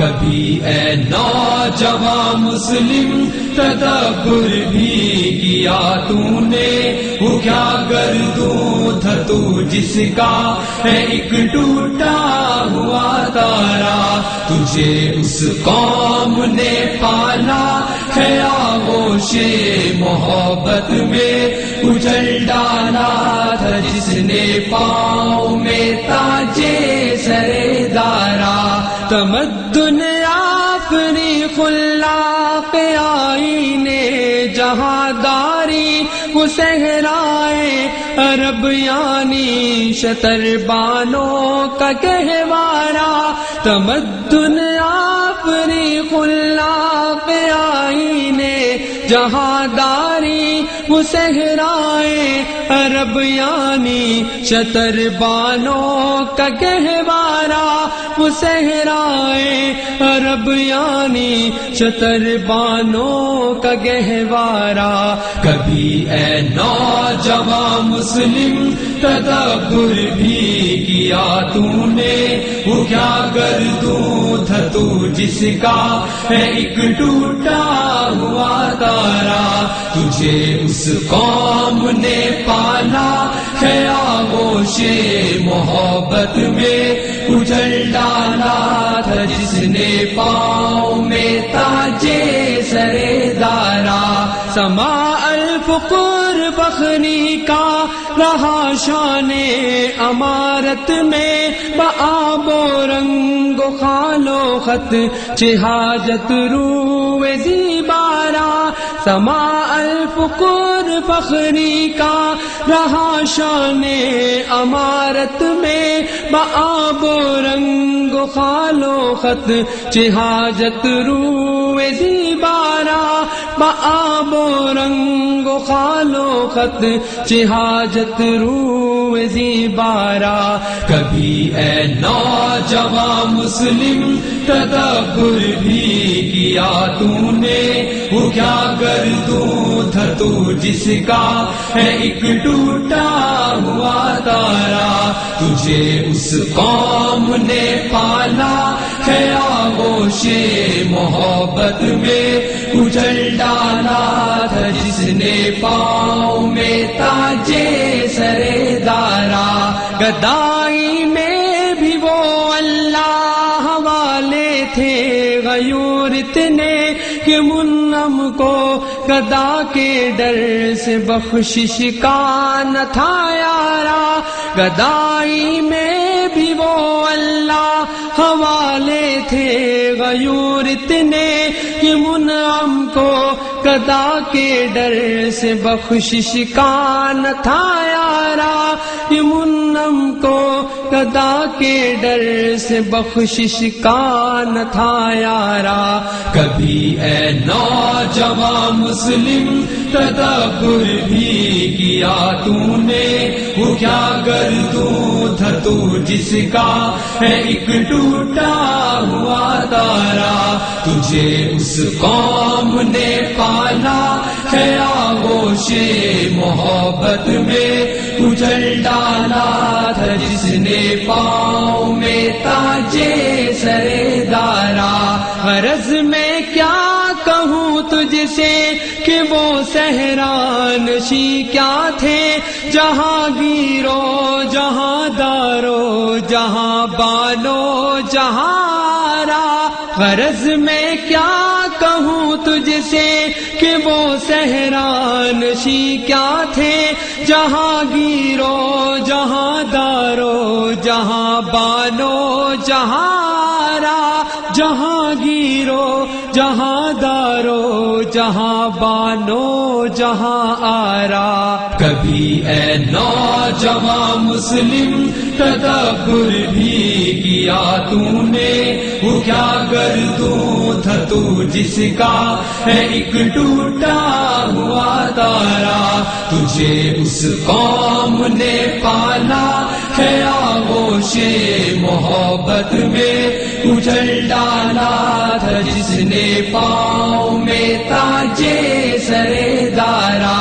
کبھی اے نوجوان مسلم تدبر بھی کیا تو نے، وہ کیا گردوں تھا تو جس کا ہے ایک ٹوٹا ہوا تارا، تجھے اس قوم نے پالا ہے آغوش محبت میں، اجل ڈالا تھا جس نے پاؤں میں تاجے سرے دارا، تمدن اپنی خلاق آئینے جہانداری وہ صحرائے عرب یعنی شتر بانوں کا گہوارہ، تمدن اپنی خلاق آئینے جہانداری وہ صحرائے عرب یعنی شتر بانوں کا گہوارہ، وہ صحرائے عرب یعنی شتر بانوں کا گہوارہ، کبھی اے نوجوان مسلم تدبر بھی کیا تو نے، وہ کیا گردوں تھا تو جس کا ہے ایک ٹوٹا ہوا تارا، تجھے اس قوم نے پالا ہے آغوش محبت میں، اجل ڈالا تھا جس نے پاؤں میں تاجے سرے دارا، سما الفقر فخری کا رہا شان امارت میں، بآب و رنگ و خال و خط چہاجت رو زیبارہ، سما الفقر فخری کا رہا شان امارت میں، بآب و رنگ و خال و خط چہاجت رو زیبارہ، بآب و رنگ و خال و خط چہاجت رو زیبارہ، کبھی اے نوجوان مسلم تدبر بھی کیا تو نے، وہ کیا گردوں تھا تو جس کا ہے ایک ٹوٹا ہوا تارا، تجھے اس قوم نے پالا ہے آغوش محبت میں، اجل ڈالا تھا جس نے پاؤں میں تاجے سرے دارا، گدائی میں بھی وہ اللہ والے تھے غیور اتنے کہ منعم کو گدا کے ڈر سے بخشش کا نہ تھا یارا، گدائی میں بھی وہ اللہ حوالے تھے غیور اتنے کہ منعم کو گدا کے ڈر سے بخشش کا نہ تھا یارا، کہ منعم کو گدا کے ڈر سے بخشش کا نہ تھا یارا، کبھی اے نوجوان مسلم تدبر بھی کیا تو نے، وہ کیا گردوں تھا تو جس کا ہے ایک ٹوٹا ہوا تارا، تجھے اس قوم نے پالا ہے آغوش محبت میں، اجل ڈالا تھا جس نے پاؤں میں تاجے سرے دارا، غرض میں کیا کہوں تجھ سے کہ وہ صحرانشی کیا تھے، جہاں گیرو جہاں دارو جہاں بانو جہارا، غرض میں کیا کہوں تجھ سے کہ وہ صحرانشی کیا تھے، جہاں گیرو جہاں دارو جہاں بانو جہارا، جہاں گیرو جہاں دارو جہاں بانو جہاں آرا، کبھی اے نوجوان مسلم تدبر بھی کیا تو نے، وہ کیا گردوں تھا تو جس کا ہے ایک ٹوٹا ہوا تارا، تجھے اس قوم نے پالا ہے آغوش محبت میں، اجل ڈالا تھا جس نے پاؤں میں تاجے سرے دارا،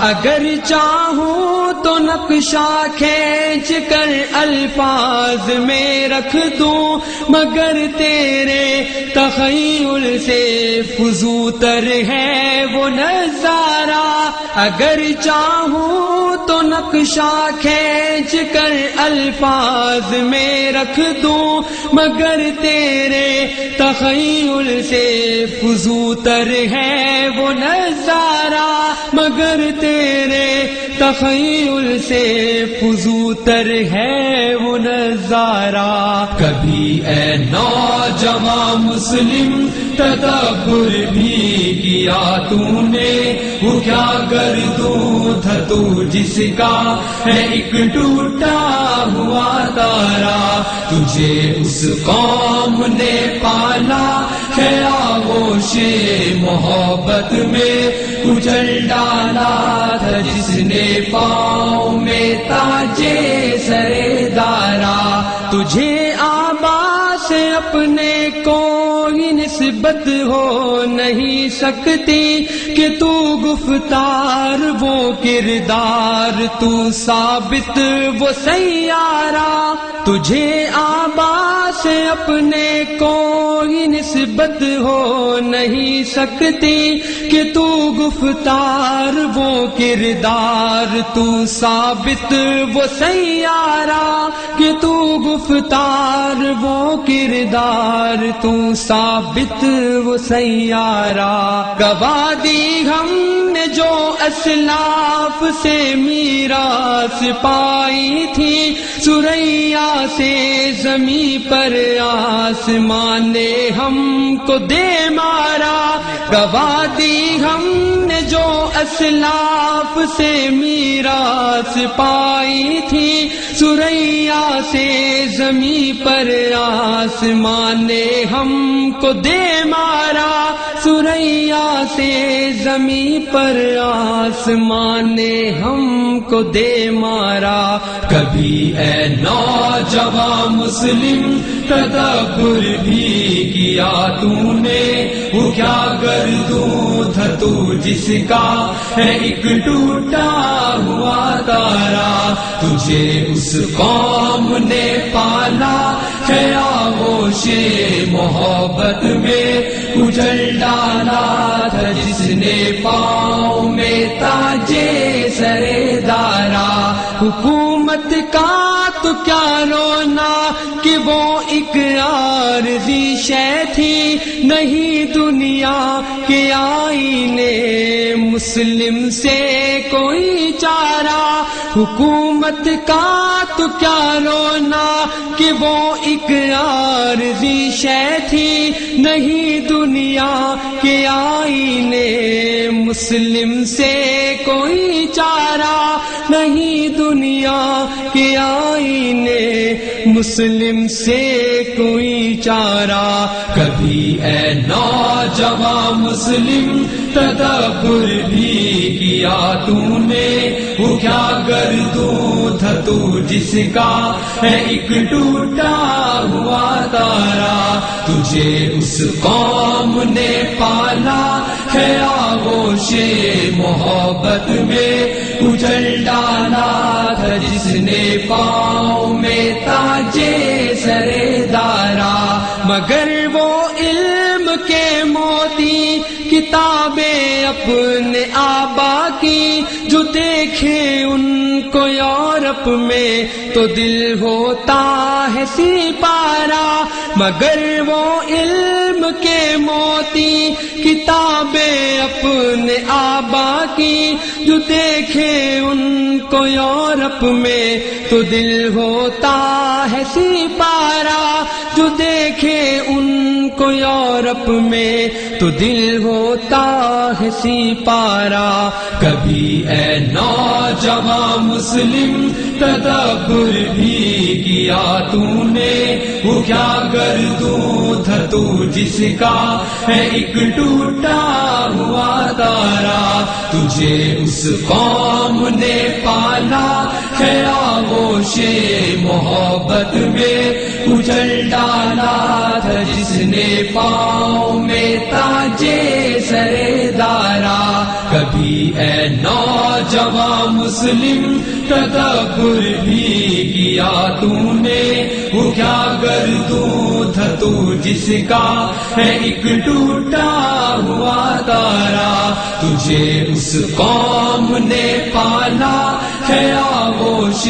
اگر چاہوں تو نقشہ کھینچ کر الفاظ میں رکھ دوں، مگر تیرے تخیل سے فزوتر ہے وہ نظارہ۔ اگر چاہوں تو نقشہ کھینچ کر الفاظ میں رکھ دوں، مگر تیرے تخیل سے فزوتر ہے وہ نظارہ، مگر تیرے تخیل سے فزوتر ہے وہ نظارہ۔ کبھی اے نوجوان مسلم تدبر بھی کیا تو نے، وہ کیا گردوں تھا تو جس کا ہے ایک ٹوٹا ہوا تارا، تجھے اس قوم نے پالا ہے آغوش محبت میں کچل ڈالا تھا، جس نے پاؤں میں تاجے سرے دارا۔ تجھے آبا سے اپنے کوئی نسبت ہو نہیں سکتی کہ تو گفتار وہ کردار، تو ثابت وہ سیارہ۔ تجھے آبا سے اپنے کوئی نسبت ہو نہیں سکتی کہ تو گفتار وہ کردار، تو ثابت وہ سیارہ، کہ تو گفتار وہ کردار، تو ثابت وہ سیارہ۔ گواہ دی ہم نے جو اسلاف سے میراث پائی تھی، سریا سے زمیں پر آسمان نے ہم کو دے مارا۔ گواہ دی ہم نے جو اسلاف سے میراث پائی تھی، سریا سے زمیں پر آسمان نے ہم کو دے مارا، سریا سے زمیں پر آسمان نے ہم کو دے مارا۔ کبھی اے نوجوان مسلم تدبر بھی کیا تو نے، وہ کیا گردوں تھا تو جس کا ہے ایک ٹوٹا ہوا تارا، تجھے اس قوم نے پالا ہے آغوش محبت میں کچل ڈالا تھا، جس نے پاؤں میں تاجے سرے دارا۔ حکومت کا تو کیا رونا کہ وہ ایک عارضی شے تھی، نہیں دنیا کے آئینے مسلم سے کوئی چارہ۔ حکومت کا تو کیا رونا کہ وہ ایک عارضی شے تھی، نہیں دنیا کے آئینے مسلم سے کوئی چارہ، نہیں دنیا کے آئینے مسلم سے کوئی چارہ۔ کبھی اے نوجوان مسلم تدبر بھی کیا تو نے، وہ کیا گردوں تھا تو جس کا ہے ایک ٹوٹا ہوا تارا، تجھے اس قوم نے پالا ہے آغوش محبت میں کچل ڈالا تھا، جس نے پاؤں میں تاجے سرے دارا۔ مگر وہ علم کے موتی کتابیں اپنے آبا کی، جو دیکھے ان کو یورپ میں تو دل ہوتا ہے سپارہ۔ مگر وہ علم کے موتی کتابیں اپنے آبا کی، جو دیکھے ان کو یورپ میں تو دل ہوتا ہے سپارہ، جو دیکھے ان کو یورپ میں تو دل ہوتا ہے سپارہ۔ کبھی اے نوجوان مسلم تدبر بھی کیا تو نے، وہ کیا گردوں تھا تو جس کا ہے ایک ٹوٹا ہوا تارا، تجھے اس قوم نے پالا ہے آغوش محبت میں کچل ڈالا تھا، جس نے پاؤں میں تاجے سرے دارا۔ کبھی اے نوجوان مسلم تدبر بھی کیا تو نے، وہ کیا گردوں تھا تو جس کا ہے ایک ٹوٹا ہوا تارا، تجھے اس قوم نے پالا ہے آغوش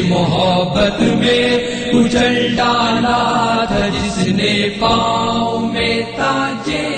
محبت میں، کچل ڈالا تھا جس نے پاؤں میں تاجے